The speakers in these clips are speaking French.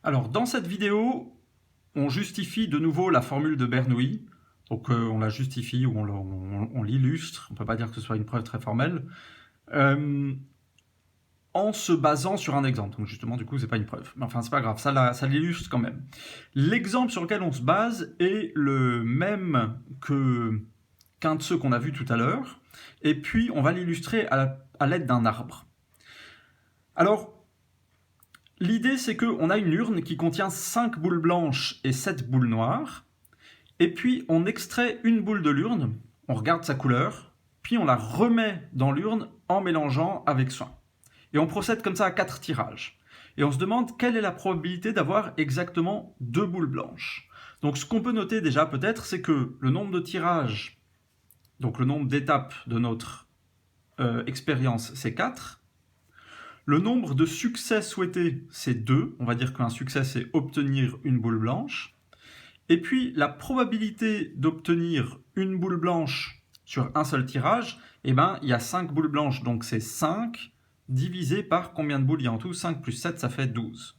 Alors, dans cette vidéo, on justifie de nouveau la formule de Bernoulli. Donc, on la justifie ou on l'illustre. On ne peut pas dire que ce soit une preuve très formelle. En se basant sur un exemple. Donc, justement, du coup, c'est pas une preuve. Mais enfin, c'est pas grave. Ça l'illustre quand même. L'exemple sur lequel on se base est le même qu'un de ceux qu'on a vu tout à l'heure. Et puis, on va l'illustrer à l'aide d'un arbre. Alors, l'idée, c'est qu'on a une urne qui contient 5 boules blanches et 7 boules noires. Et puis, on extrait une boule de l'urne, on regarde sa couleur, puis on la remet dans l'urne en mélangeant avec soin. Et on procède comme ça à 4 tirages. Et on se demande quelle est la probabilité d'avoir exactement 2 boules blanches. Donc, ce qu'on peut noter déjà peut-être, c'est que le nombre de tirages, donc le nombre d'étapes de notre expérience, c'est 4. Le nombre de succès souhaités, c'est 2. On va dire qu'un succès, c'est obtenir une boule blanche. Et puis, la probabilité d'obtenir une boule blanche sur un seul tirage, eh ben, il y a 5 boules blanches, donc c'est 5 divisé par combien de boules il y a en tout? 5 plus 7, ça fait 12.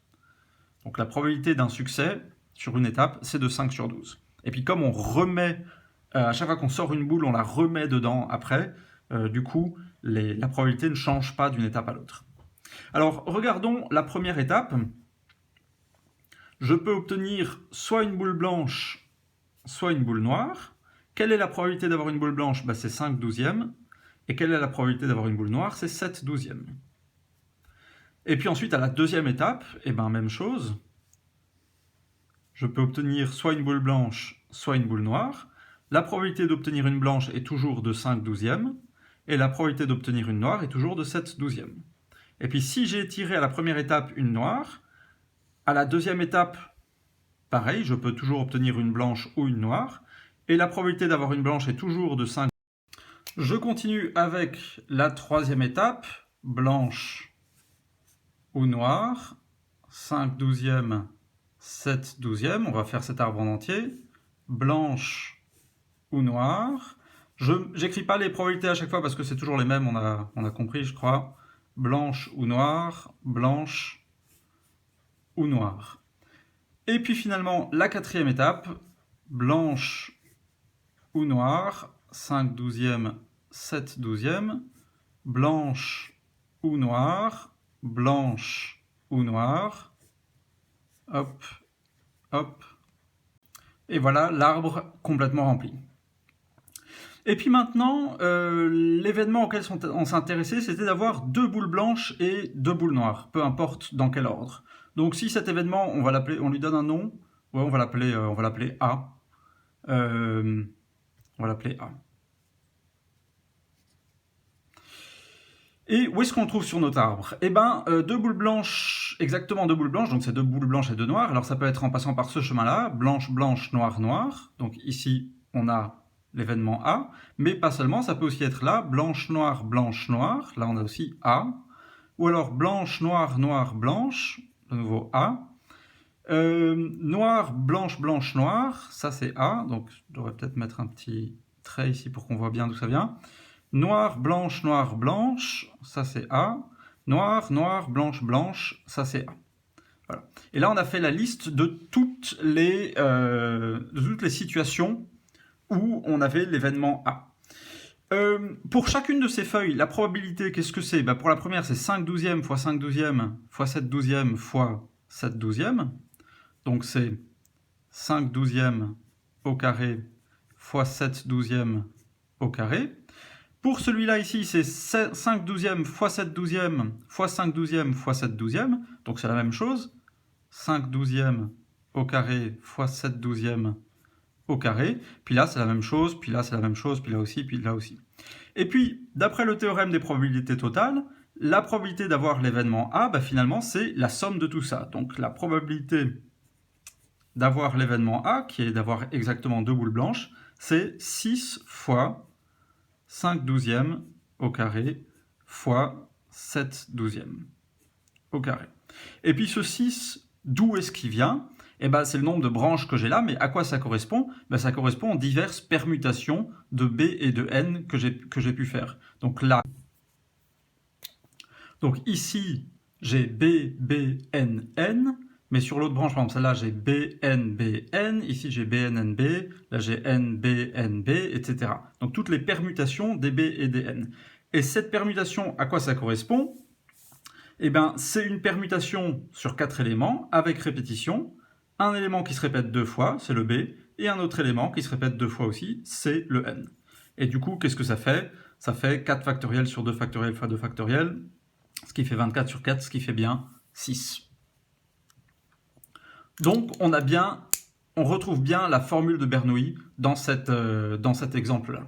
Donc la probabilité d'un succès sur une étape, c'est de 5 sur 12. Et puis comme on remet, à chaque fois qu'on sort une boule, on la remet dedans après, du coup, la probabilité ne change pas d'une étape à l'autre. Alors, regardons la première étape. Je peux obtenir soit une boule blanche, soit une boule noire. Quelle est la probabilité d'avoir une boule blanche? C'est 5 douzièmes. Et quelle est la probabilité d'avoir une boule noire? C'est 7 douzièmes. Et puis ensuite, à la deuxième étape, même chose. Je peux obtenir soit une boule blanche, soit une boule noire. La probabilité d'obtenir une blanche est toujours de 5 douzièmes. Et la probabilité d'obtenir une noire est toujours de 7 douzièmes. Et puis si j'ai tiré à la première étape une noire, à la deuxième étape, pareil, je peux toujours obtenir une blanche ou une noire. Et la probabilité d'avoir une blanche est toujours de 5. Je continue avec la troisième étape, blanche ou noire, 5 douzièmes, 7 douzièmes. On va faire cet arbre en entier. Blanche ou noire. Je n'écris pas les probabilités à chaque fois parce que c'est toujours les mêmes, on a compris, je crois. Blanche ou noire, blanche ou noire. Et puis finalement, la quatrième étape, blanche ou noire, 5 douzièmes, 7 douzièmes, blanche ou noire, blanche ou noire, hop, hop, et voilà l'arbre complètement rempli. Et puis maintenant, l'événement auquel on s'intéressait, c'était d'avoir 2 boules blanches et 2 boules noires, peu importe dans quel ordre. Donc si cet événement, on lui donne un nom, ouais, on va l'appeler A. On va l'appeler A. Et où est-ce qu'on le trouve sur notre arbre? 2 boules blanches, exactement 2 boules blanches, donc c'est 2 boules blanches et 2 noires. Alors ça peut être en passant par ce chemin-là, blanche, blanche, noire, noire. Donc ici, on a l'événement A, mais pas seulement, ça peut aussi être là, blanche, noire, là on a aussi A. Ou alors blanche, noire, noire, blanche, de nouveau A. Noire, blanche, blanche, noire, ça c'est A, donc je devrais peut-être mettre un petit trait ici pour qu'on voit bien d'où ça vient. Noire, blanche, ça c'est A. Noire, noire, blanche, blanche, ça c'est A. Voilà. Et là, on a fait la liste de toutes les situations où on avait l'événement A. Pour chacune de ces feuilles, la probabilité, qu'est-ce que c'est? Pour la première, c'est 5 douzièmes fois 5 douzièmes fois 7 douzièmes fois 7 douzièmes. Donc c'est 5 douzièmes au carré fois 7 douzièmes au carré. Pour celui-là ici, c'est 5 douzièmes fois 7 douzièmes fois 5 douzièmes fois 7 douzièmes. Donc c'est la même chose. 5 douzièmes au carré fois 7 douzièmes au carré. Puis là, c'est la même chose, puis là, c'est la même chose, puis là aussi, puis là aussi. Et puis, d'après le théorème des probabilités totales, la probabilité d'avoir l'événement A, finalement, c'est la somme de tout ça. Donc la probabilité d'avoir l'événement A, qui est d'avoir exactement 2 boules blanches, c'est 6 fois 5 douzièmes au carré fois 7 douzièmes au carré. Et puis ce 6, d'où est-ce qu'il vient? C'est le nombre de branches que j'ai là, mais à quoi ça correspond? Ça correspond aux diverses permutations de B et de N que j'ai pu faire. Donc là, ici, j'ai B, B, N, N, mais sur l'autre branche, par exemple, celle-là, j'ai BN, ici j'ai BNNB, là j'ai NB, etc. Donc toutes les permutations des B et des N. Et cette permutation, à quoi ça correspond? Eh bien, c'est une permutation sur 4 éléments, avec répétition. Un élément qui se répète 2 fois, c'est le B, et un autre élément qui se répète 2 fois aussi, c'est le N. Et du coup, qu'est-ce que ça fait? Ça fait 4 factoriels sur 2 factoriels fois 2 factoriels, ce qui fait 24 sur 4, ce qui fait bien 6. Donc, on retrouve bien la formule de Bernoulli dans cet exemple-là.